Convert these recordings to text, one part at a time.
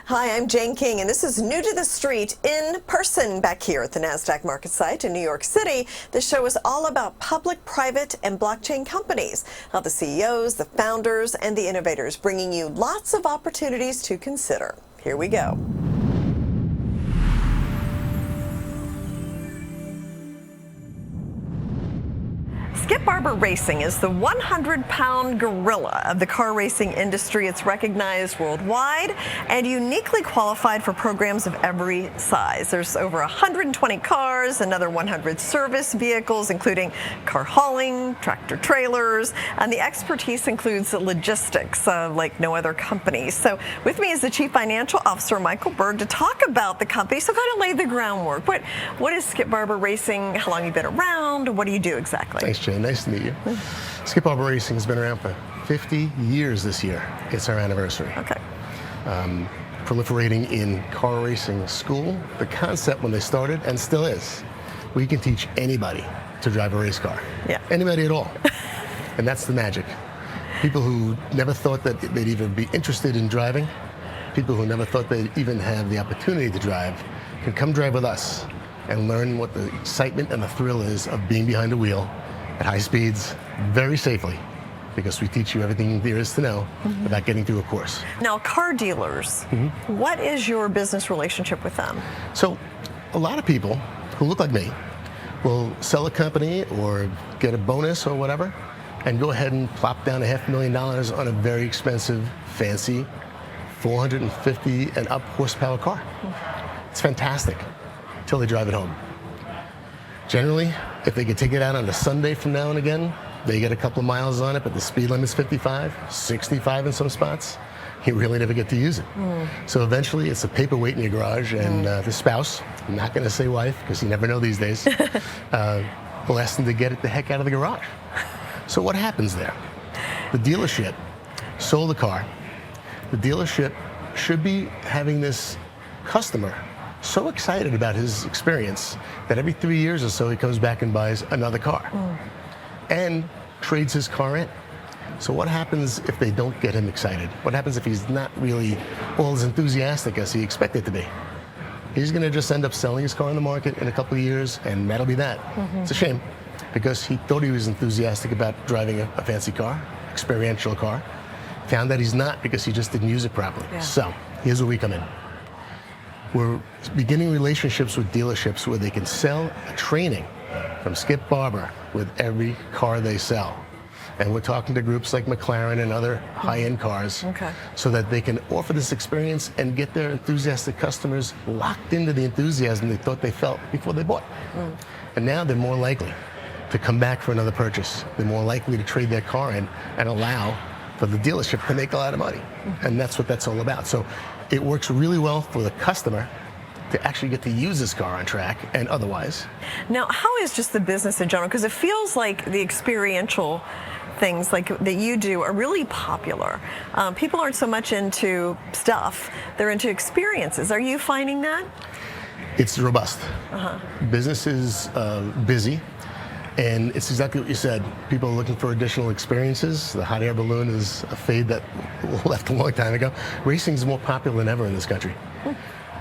Hi, I'm Jane King, and this is New to the Street in person back here at the NASDAQ market site in New York City. This show is all about public, private, and blockchain companies, how the CEOs, the founders, and the innovators bringing you lots of opportunities to consider. Here we go. Skip Barber Racing is the 100-pound gorilla of the car racing industry. It's recognized worldwide and uniquely qualified for programs of every size. There's over 120 cars, another 100 service vehicles, including car hauling, tractor trailers, and the expertise includes logistics like no other company. So with me is the Chief Financial Officer, Michael Berg, to talk about the company. So kind of lay the groundwork. What is Skip Barber Racing? How long have you been around? What do you do exactly? Thanks, Jane. Nice to meet you. Skip Barber Racing has been around for 50 years this year. It's our anniversary. Okay. Proliferating in car racing school. The concept when they started, and still is, we can teach anybody to drive a race car. Yeah. Anybody at all. And that's the magic. People who never thought that they'd even be interested in driving, people who never thought they'd even have the opportunity to drive, can come drive with us and learn what the excitement and the thrill is of being behind a wheel at high speeds, very safely, because we teach you everything there is to know about getting through a course. Now, car dealers, what is your business relationship with them? So, a lot of people who look like me will sell a company or get a bonus or whatever, and go ahead and plop down $500,000 on a very expensive, fancy, 450 and up horsepower car. It's fantastic, until they drive it home. Generally, if they could take it out on a Sunday from now and again, they get a couple of miles on it, but the speed limit's 55, 65 in some spots. You really never get to use it. So eventually, it's a paperweight in your garage, and the spouse, I'm not going to say wife, because you never know these days, will ask them to get it the heck out of the garage. So what happens there? The dealership sold the car. The dealership should be having this customer so excited about his experience that every 3 years or so he comes back and buys another car and trades his car in. So what happens if they don't get him excited? What happens if he's not really all as enthusiastic as he expected to be? He's going to just end up selling his car on the market in a couple of years, and that'll be that. It's a shame, because he thought he was enthusiastic about driving a fancy car, experiential car. Found that he's not, because he just didn't use it properly. Yeah. So here's where we come in. We're beginning relationships with dealerships where they can sell a training from Skip Barber with every car they sell. And we're talking to groups like McLaren and other high-end cars, so that they can offer this experience and get their enthusiastic customers locked into the enthusiasm they thought they felt before they bought. And now they're more likely to come back for another purchase. They're more likely to trade their car in and allow for the dealership to make a lot of money. And that's what that's all about. So it works really well for the customer to actually get to use this car on track and otherwise. Now, how is just the business in general? Because it feels like the experiential things like that you do are really popular. People aren't so much into stuff, they're into experiences. Are you finding that? It's robust. Business is busy. And it's exactly what you said. People are looking for additional experiences. The hot air balloon is a fad that left a long time ago. Racing is more popular than ever in this country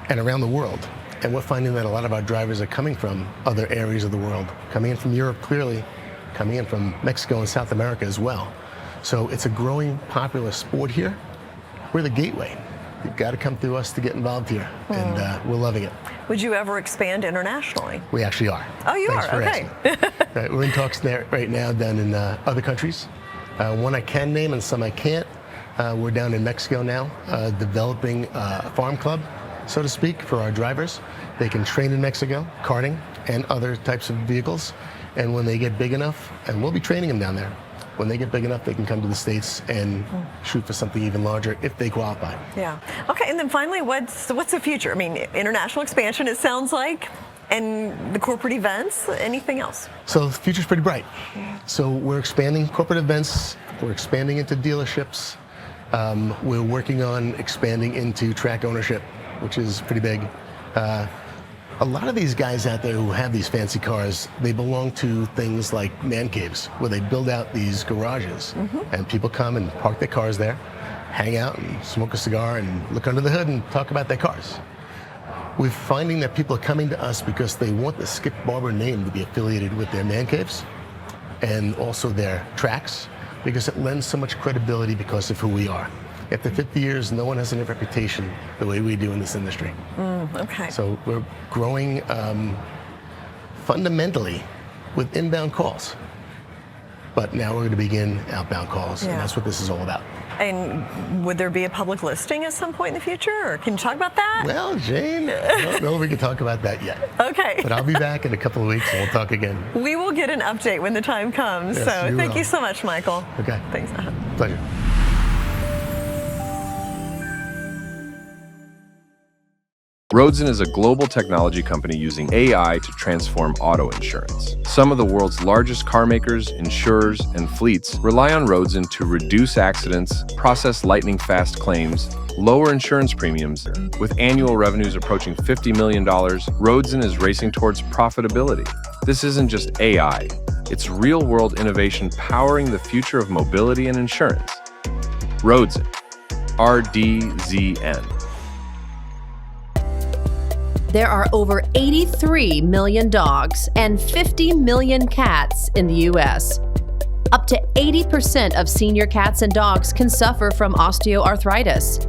and around the world. And we're finding that a lot of our drivers are coming from other areas of the world, coming in from Europe clearly, coming in from Mexico and South America as well. So it's a growing popular sport here. We're the gateway. You've got to come through us to get involved here, and we're loving it. Would you ever expand internationally? We actually are. Oh, you Thanks are? Okay. We're in talks there right now down in other countries. One I can name and some I can't. We're down in Mexico now, developing a farm club, so to speak, for our drivers. They can train in Mexico, karting and other types of vehicles. And when they get big enough, and we'll be training them down there, when they get big enough, they can come to the States and shoot for something even larger if they qualify. Yeah. Okay, and then finally, what's the future? I mean, international expansion, it sounds like, and the corporate events, anything else? So the future's pretty bright. So we're expanding corporate events, we're expanding into dealerships, we're working on expanding into track ownership, which is pretty big. A lot of these guys out there who have these fancy cars, they belong to things like man caves, where they build out these garages, and people come and park their cars there, hang out and smoke a cigar and look under the hood and talk about their cars. We're finding that people are coming to us because they want the Skip Barber name to be affiliated with their man caves and also their tracks, because it lends so much credibility because of who we are. After 50 years, no one has any reputation the way we do in this industry. Okay. So we're growing fundamentally with inbound calls. But now we're going to begin outbound calls, and that's what this is all about. And would there be a public listing at some point in the future, or can you talk about that? Well, Jane, I don't know if we can talk about that yet. Okay. But I'll be back in a couple of weeks, and we'll talk again. We will get an update when the time comes. Yes, so thank will. you so much, Michael. Okay. Thanks. Pleasure. Roadzen is a global technology company using AI to transform auto insurance. Some of the world's largest car makers, insurers, and fleets rely on Roadzen to reduce accidents, process lightning-fast claims, lower insurance premiums. With annual revenues approaching $50 million, Roadzen is racing towards profitability. This isn't just AI. It's real-world innovation powering the future of mobility and insurance. Roadzen. RDZN. There are over 83 million dogs and 50 million cats in the U.S. Up to 80% of senior cats and dogs can suffer from osteoarthritis.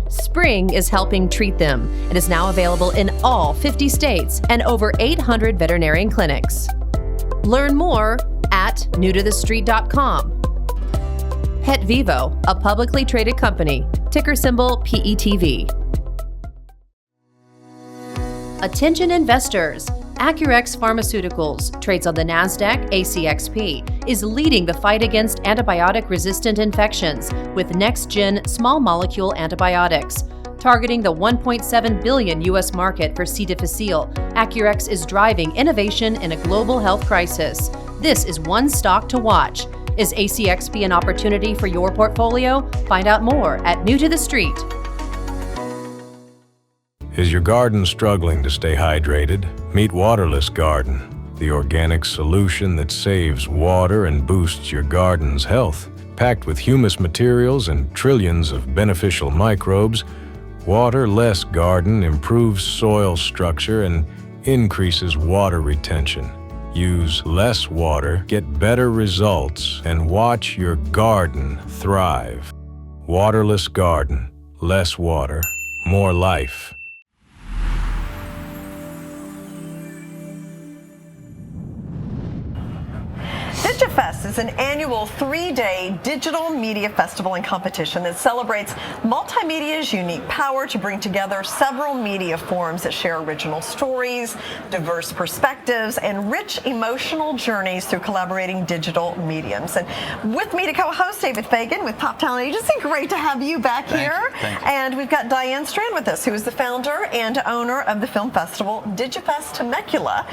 Spring is helping treat them and is now available in all 50 states and over 800 veterinarian clinics. Learn more at newtothestreet.com. Pet Vivo, a publicly traded company, ticker symbol PETV. Attention investors, Acurx Pharmaceuticals trades on the NASDAQ ACXP, is leading the fight against antibiotic-resistant infections with next-gen small molecule antibiotics. Targeting the $1.7 billion U.S. market for C. difficile, Acurx is driving innovation in a global health crisis. This is one stock to watch. Is ACXP an opportunity for your portfolio? Find out more at New to the Street. Is your garden struggling to stay hydrated? Meet Waterless Garden, the organic solution that saves water and boosts your garden's health. Packed with humus materials and trillions of beneficial microbes, Waterless Garden improves soil structure and increases water retention. Use less water, get better results, and watch your garden thrive. Waterless Garden. Less water, more life. Digifest is an annual 3-day digital media festival and competition that celebrates multimedia's unique power to bring together several media forms that share original stories, diverse perspectives, and rich emotional journeys through collaborating digital mediums. And with me to co-host, David Fagan with Top Talent Agency. Great to have you back here. Thank you. And we've got Diane Strand with us, who is the founder and owner of the film festival Digifest Temecula,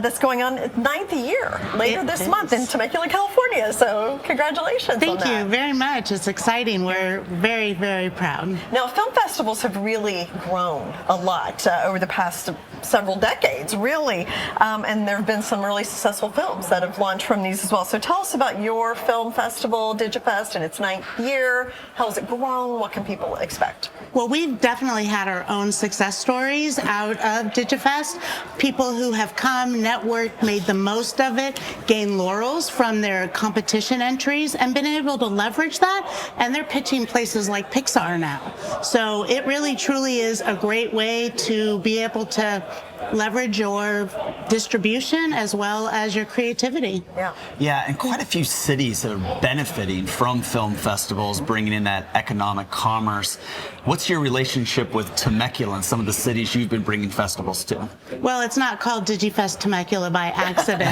that's going on its 9th year later this month in Temecula, California. So congratulations on that. Thank you very much. It's exciting. We're very, very proud. Now, film festivals have really grown a lot over the past several decades, really. And there have been some really successful films that have launched from these as well. So tell us about your film festival, Digifest, and its 9th year. How has it grown? What can people expect? Well, we've definitely had our own success stories out of Digifest. People who have come, networked, made the most of it, gained laurels from their competition entries, and been able to leverage that. And they're pitching places like Pixar now. So it really, truly is a great way to be able to leverage your distribution as well as your creativity. Yeah, and quite a few cities that are benefiting from film festivals, bringing in that economic commerce. What's your relationship with Temecula and some of the cities you've been bringing festivals to? Well, it's not called Digifest Temecula by accident.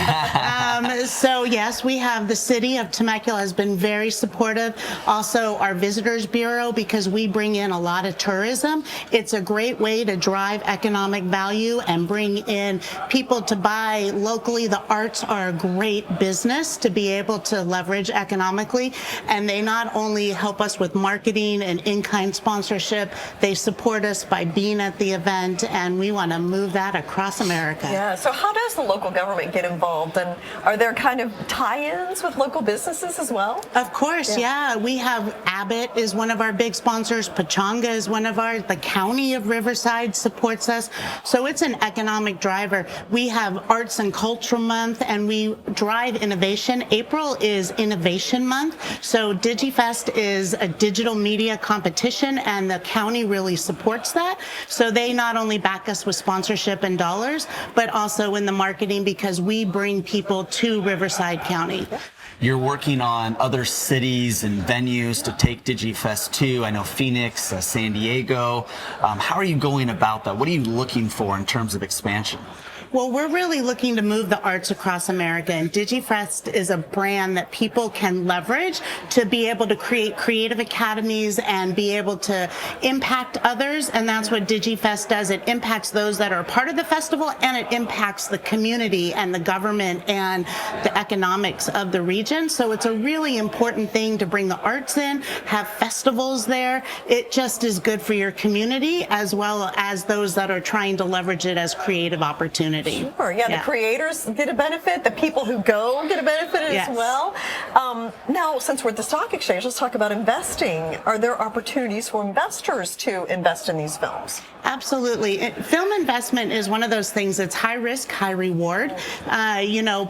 So yes, we have the city of Temecula has been very supportive. Also our Visitors Bureau, because we bring in a lot of tourism. It's a great way to drive economic value and bring in people to buy locally. The arts are a great business to be able to leverage economically. And they not only help us with marketing and in-kind sponsorship, they support us by being at the event, and we want to move that across America. Yeah, so how does the local government get involved? And are there kind of tie tie-ins with local businesses as well? Of course, yeah. We have Abbott is one of our big sponsors. Pachanga is one of ours. The county of Riverside supports us. So it's an economic driver. We have Arts and Culture Month, and we drive innovation. April is Innovation Month. So Digifest is a digital media competition, and the county really supports that. So they not only back us with sponsorship and dollars, but also in the marketing, because we bring people to Riverside County. You're working on other cities and venues to take Digifest to. I know Phoenix, San Diego. How are you going about that? What are you looking for in terms of expansion? Well, we're really looking to move the arts across America, and Digifest is a brand that people can leverage to be able to create creative academies and be able to impact others, and that's what Digifest does. It impacts those that are a part of the festival, and it impacts the community and the government and the economics of the region. So it's a really important thing to bring the arts in, have festivals there. It just is good for your community as well as those that are trying to leverage it as creative opportunities. Sure, yeah, the creators get a benefit, the people who go get a benefit as well. Now, since we're at the stock exchange, let's talk about investing. Are there opportunities for investors to invest in these films? Absolutely. Film investment is one of those things that's high risk, high reward,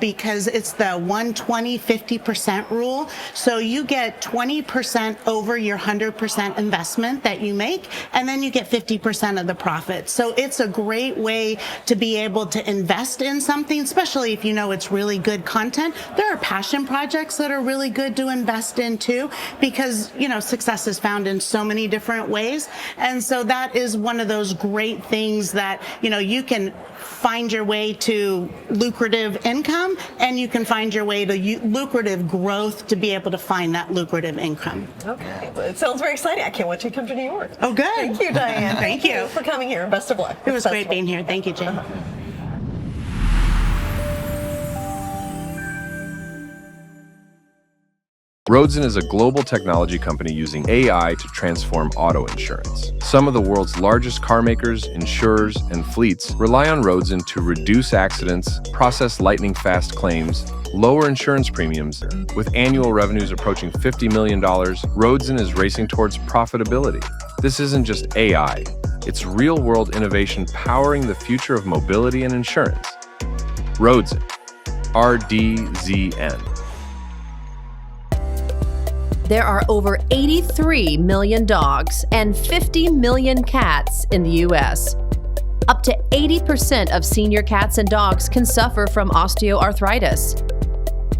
because it's the 120-50% rule. So you get 20% over your 100% investment that you make, and then you get 50% of the profit. So it's a great way to be able to invest in something, especially if you know it's really good content. There are passion projects that are really good to invest in too, because success is found in so many different ways. And so that is one of those great things that you can find your way to lucrative income, and you can find your way to lucrative growth to be able to find that lucrative income. Okay, well, it sounds very exciting. I can't wait to come to New York. Oh, good. Thank you, Diane. Thank you for coming here, and best of luck. It was great being here. Thank you, Jane. Roadzen is a global technology company using AI to transform auto insurance. Some of the world's largest car makers, insurers, and fleets rely on Roadzen to reduce accidents, process lightning-fast claims, lower insurance premiums. With annual revenues approaching $50 million, Roadzen is racing towards profitability. This isn't just AI, it's real-world innovation powering the future of mobility and insurance. Roadzen, RDZN. There are over 83 million dogs and 50 million cats in the U.S. Up to 80% of senior cats and dogs can suffer from osteoarthritis.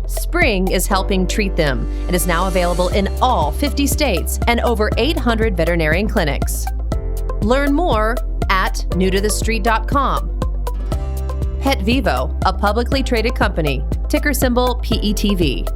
Spring is helping treat them and is now available in all 50 states and over 800 veterinarian clinics. Learn more at newtothestreet.com. Pet Vivo, a publicly traded company, ticker symbol PETV.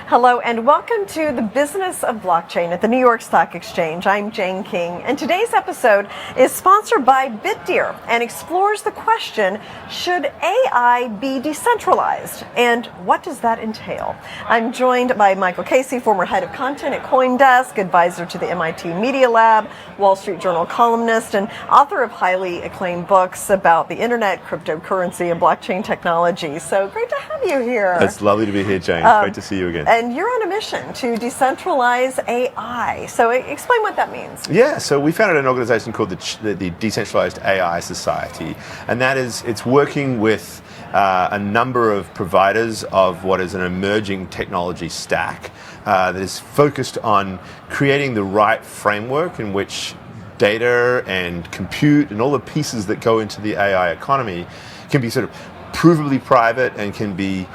Hello and welcome to the business of blockchain at the New York Stock Exchange. I'm Jane King, and today's episode is sponsored by BitDeer and explores the question, should AI be decentralized? And what does that entail? I'm joined by Michael Casey, former head of content at CoinDesk, advisor to the MIT Media Lab, Wall Street Journal columnist, and author of highly acclaimed books about the internet, cryptocurrency, and blockchain technology. So great to have you here. It's lovely to be here, Jane. Great to see you again. And you're on a mission to decentralize AI. So explain what that means. Yeah, so we founded an organization called the Decentralized AI Society, and that is, it's working with a number of providers of what is an emerging technology stack that is focused on creating the right framework in which data and compute and all the pieces that go into the AI economy can be sort of provably private and can be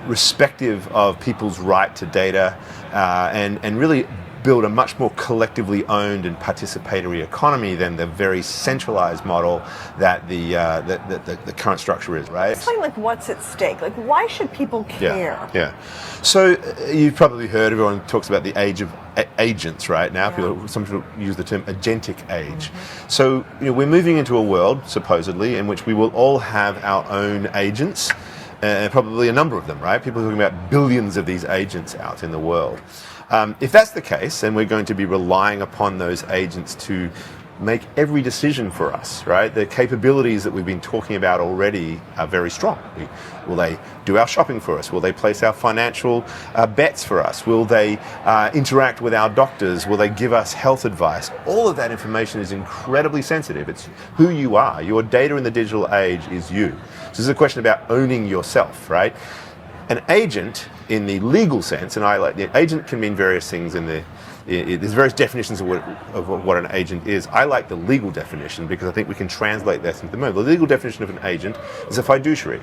respective of people's right to data and really build a much more collectively owned and participatory economy than the very centralized model that the current structure is, right? Explain what's at stake. Why should people care? Yeah. So you've probably heard, everyone talks about the age of agents right now. Some people use the term agentic age. Mm-hmm. So we're moving into a world, supposedly, in which we will all have our own agents, probably a number of them, right? People are talking about billions of these agents out in the world. If that's the case, then we're going to be relying upon those agents to make every decision for us, right? The capabilities that we've been talking about already are very strong. Will they do our shopping for us? Will they place our financial bets for us? Will they interact with our doctors? Will they give us health advice? All of that information is incredibly sensitive. It's who you are. Your data in the digital age is you. So this is a question about owning yourself, right? An agent in the legal sense, and the agent can mean various things there's various definitions of what an agent is. I like the legal definition because I think we can translate that into the moment. The legal definition of an agent is a fiduciary.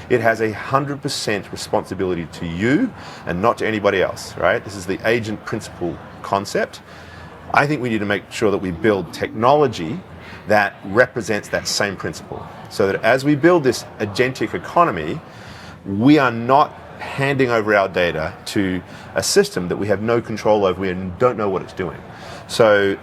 It has 100% responsibility to you and not to anybody else, right? This is the agent principle concept. I think we need to make sure that we build technology that represents that same principle, so that as we build this agentic economy, we are not handing over our data to a system that we have no control over and don't know what it's doing. So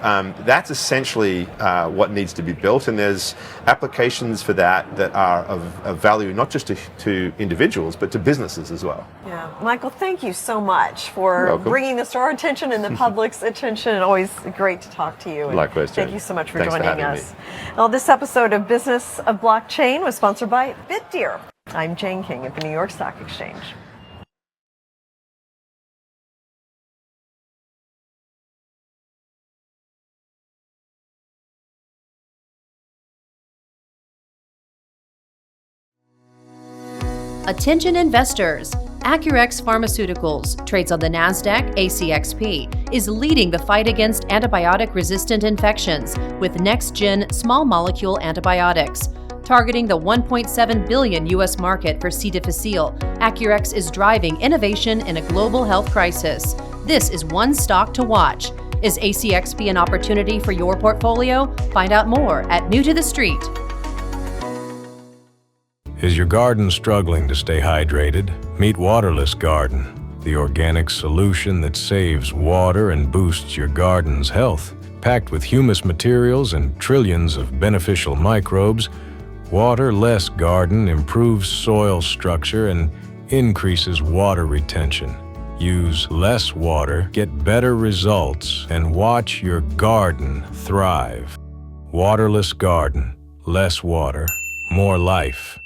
that's essentially what needs to be built, and there's applications for that are of value not just to individuals but to businesses as well. Yeah, Michael, thank you so much for bringing this to our attention and the public's attention. Always great to talk to you. Likewise, Jen. Thank you so much for Thanks joining for having us. Well, this episode of Business of Blockchain was sponsored by BitDeer. I'm Jane King at the New York Stock Exchange. Attention investors. Acurx Pharmaceuticals trades on the Nasdaq ACXP, is leading the fight against antibiotic-resistant infections with next-gen small molecule antibiotics. Targeting the $1.7 billion U.S. market for C. difficile, Acurx is driving innovation in a global health crisis. This is one stock to watch. Is ACXP an opportunity for your portfolio? Find out more at New to the Street. Is your garden struggling to stay hydrated? Meet Waterless Garden, the organic solution that saves water and boosts your garden's health. Packed with humus materials and trillions of beneficial microbes, Waterless Garden improves soil structure and increases water retention. Use less water, get better results, and watch your garden thrive. Waterless Garden. Less water, more life.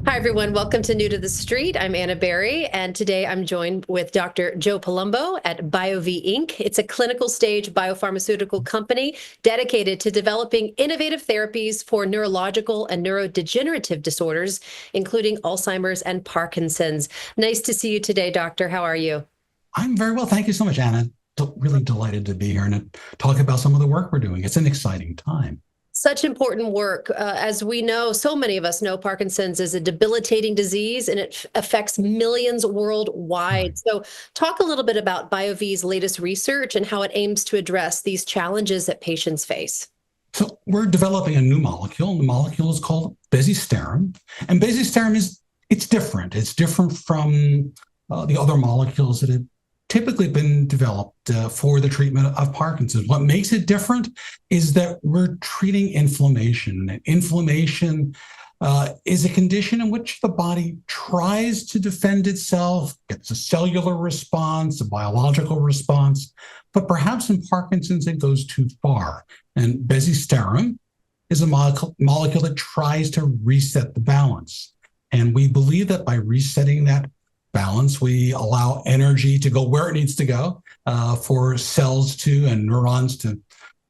Hi, everyone. Welcome to New to the Street. I'm Anna Berry, and today I'm joined with Dr. Joe Palumbo at BioVie Inc. It's a clinical stage biopharmaceutical company dedicated to developing innovative therapies for neurological and neurodegenerative disorders, including Alzheimer's and Parkinson's. Nice to see you today, Doctor. How are you? I'm very well. Thank you so much, Anna. Really delighted to be here and talk about some of the work we're doing. It's an exciting time. Such important work. As we know, so many of us know Parkinson's is a debilitating disease and it affects millions worldwide. Right. So talk a little bit about BioVie's latest research and how it aims to address these challenges that patients face. So we're developing a new molecule, and the molecule is called bezisterim. And bezisterim it's different. It's different from the other molecules that have typically been developed for the treatment of Parkinson's. What makes it different is that we're treating inflammation. And inflammation is a condition in which the body tries to defend itself, gets a cellular response, a biological response, but perhaps in Parkinson's it goes too far. And bezisterim is a molecule that tries to reset the balance. And we believe that by resetting that balance, we allow energy to go where it needs to go for cells and neurons to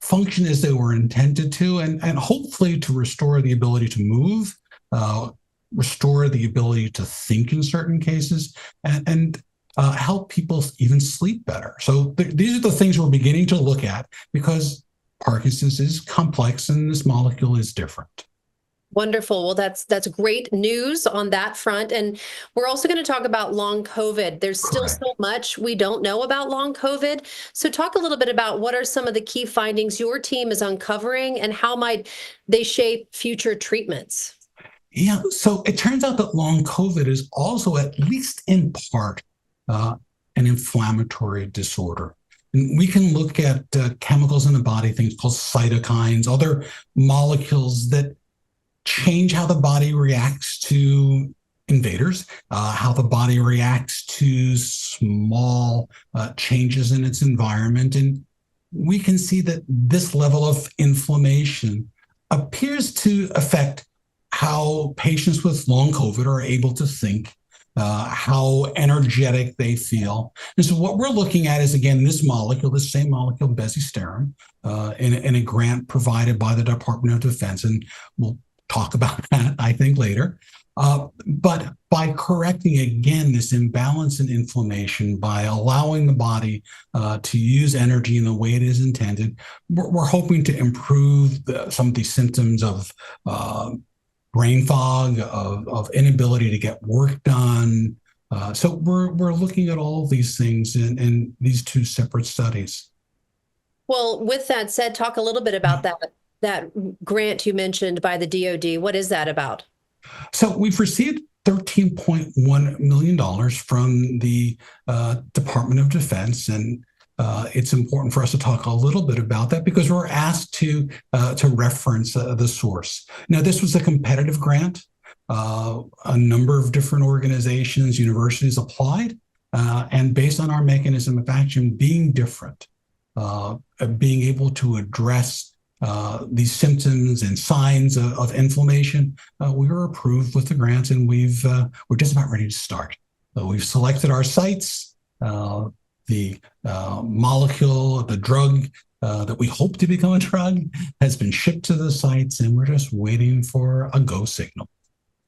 function as they were intended to, and hopefully to restore the ability to move, restore the ability to think in certain cases, and help people even sleep better. So these are the things we're beginning to look at because Parkinson's is complex and this molecule is different. Wonderful. Well, that's great news on that front. And we're also going to talk about long COVID. There's still so much we don't know about long COVID. So talk a little bit about what are some of the key findings your team is uncovering and how might they shape future treatments? Yeah, so it turns out that long COVID is also, at least in part, an inflammatory disorder. And we can look at chemicals in the body, things called cytokines, other molecules that change how the body reacts to invaders, how the body reacts to small changes in its environment. And we can see that this level of inflammation appears to affect how patients with long COVID are able to think, how energetic they feel. And so what we're looking at is, again, this molecule, this same molecule, bezisterim, in a grant provided by the Department of Defense. And we'll talk about that, I think, later. But by correcting, again, this imbalance in inflammation, by allowing the body to use energy in the way it is intended, we're hoping to improve some of these symptoms of brain fog, of inability to get work done. So we're looking at all of these things in these two separate studies. Well, with that said, talk a little bit about that grant you mentioned by the DoD. What is that about? So we've received $13.1 million from the Department of Defense, and it's important for us to talk a little bit about that because we're asked to reference the source. Now, this was a competitive grant. A number of different organizations, universities applied, and based on our mechanism of action being different, being able to address these symptoms and signs of inflammation, we were approved with the grant, and we're just about ready to start. We've selected our sites. The molecule, the drug that we hope to become a drug, has been shipped to the sites, and we're just waiting for a go signal.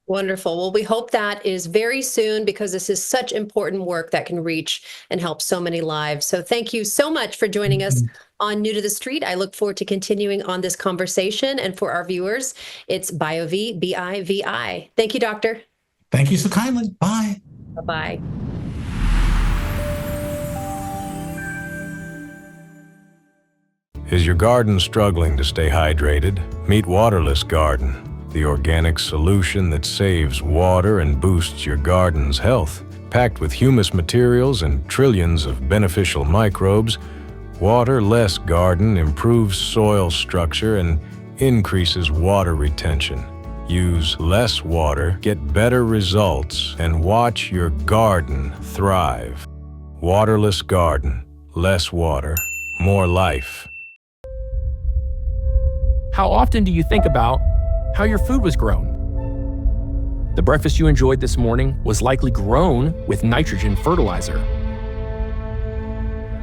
Wonderful. Well, we hope that is very soon because this is such important work that can reach and help so many lives. So thank you so much for joining us on New to the Street. I look forward to continuing on this conversation. And for our viewers, it's BioVie, BIVI. Thank you, Doctor. Thank you so kindly. Bye. Bye-bye. Is your garden struggling to stay hydrated? Meet Waterless Garden, the organic solution that saves water and boosts your garden's health. Packed with humus materials and trillions of beneficial microbes, Waterless Garden improves soil structure and increases water retention. Use less water, get better results, and watch your garden thrive. Waterless Garden. Less water, more life. How often do you think about how your food was grown? The breakfast you enjoyed this morning was likely grown with nitrogen fertilizer.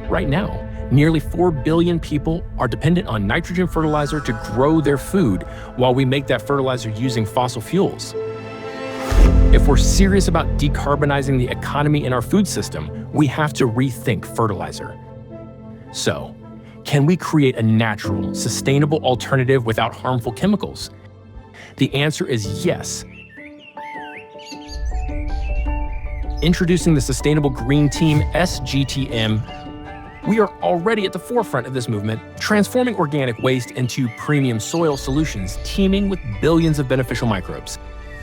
Right now, nearly 4 billion people are dependent on nitrogen fertilizer to grow their food while we make that fertilizer using fossil fuels. If we're serious about decarbonizing the economy in our food system, we have to rethink fertilizer. So, can we create a natural, sustainable alternative without harmful chemicals? The answer is yes. Introducing the Sustainable Green Team SGTM, we are already at the forefront of this movement, transforming organic waste into premium soil solutions teeming with billions of beneficial microbes.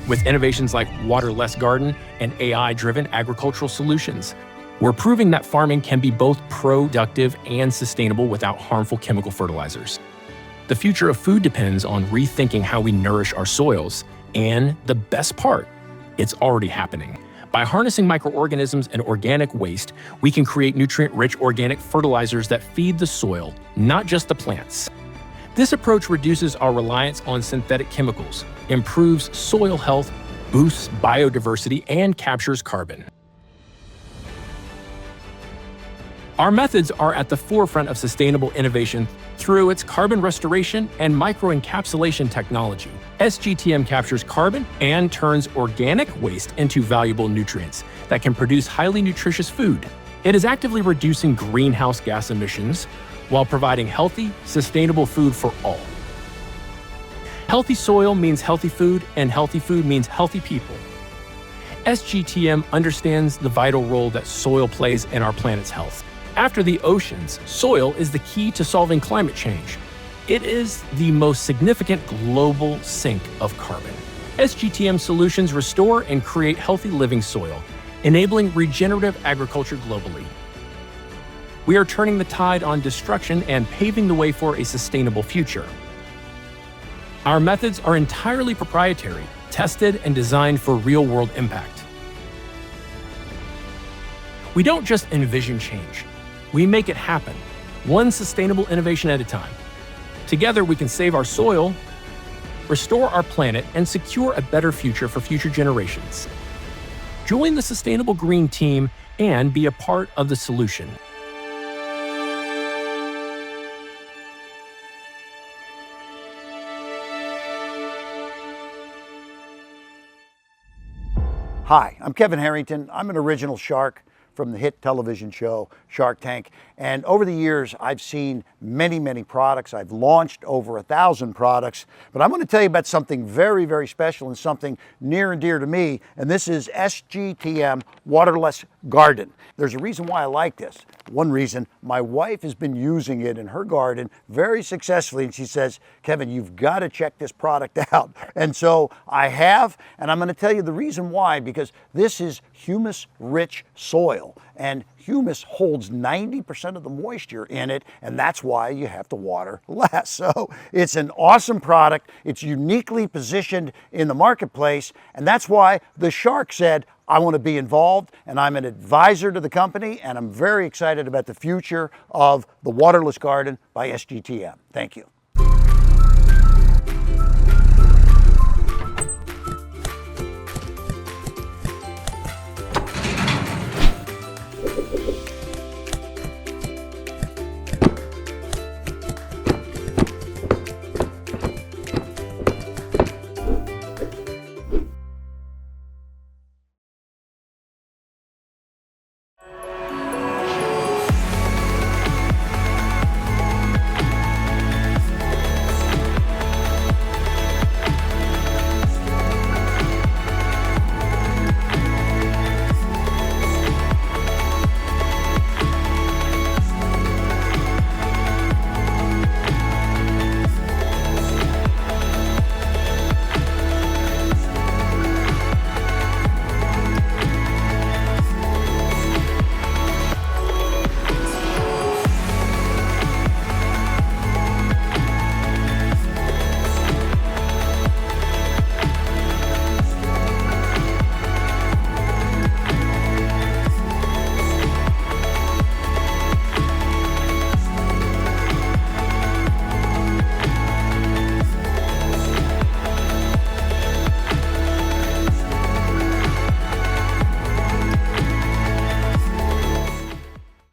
With innovations like Waterless Garden and AI-driven agricultural solutions, we're proving that farming can be both productive and sustainable without harmful chemical fertilizers. The future of food depends on rethinking how we nourish our soils, and the best part, it's already happening. By harnessing microorganisms and organic waste, we can create nutrient-rich organic fertilizers that feed the soil, not just the plants. This approach reduces our reliance on synthetic chemicals, improves soil health, boosts biodiversity, and captures carbon. Our methods are at the forefront of sustainable innovation through its carbon restoration and microencapsulation technology. SGTM captures carbon and turns organic waste into valuable nutrients that can produce highly nutritious food. It is actively reducing greenhouse gas emissions while providing healthy, sustainable food for all. Healthy soil means healthy food, and healthy food means healthy people. SGTM understands the vital role that soil plays in our planet's health. After the oceans, soil is the key to solving climate change. It is the most significant global sink of carbon. SGTM solutions restore and create healthy living soil, enabling regenerative agriculture globally. We are turning the tide on destruction and paving the way for a sustainable future. Our methods are entirely proprietary, tested and designed for real-world impact. We don't just envision change. We make it happen, one sustainable innovation at a time. Together, we can save our soil, restore our planet, and secure a better future for future generations. Join the Sustainable Green team and be a part of the solution. Hi, I'm Kevin Harrington. I'm an original shark from the hit television show Shark Tank. And over the years, I've seen many products. I've launched over 1,000 products. But I'm going to tell you about something very, very special and something near and dear to me. And this is SGTM Waterless Garden. There's a reason why I like this. One reason, my wife has been using it in her garden very successfully. And she says, Kevin, you've got to check this product out. And so I have, and I'm going to tell you the reason why, because this is humus-rich soil. And humus holds 90% of the moisture in it, and that's why you have to water less. So it's an awesome product. It's uniquely positioned in the marketplace, and that's why the Shark said, I want to be involved, and I'm an advisor to the company, and I'm very excited about the future of the Waterless Garden by SGTM. Thank you.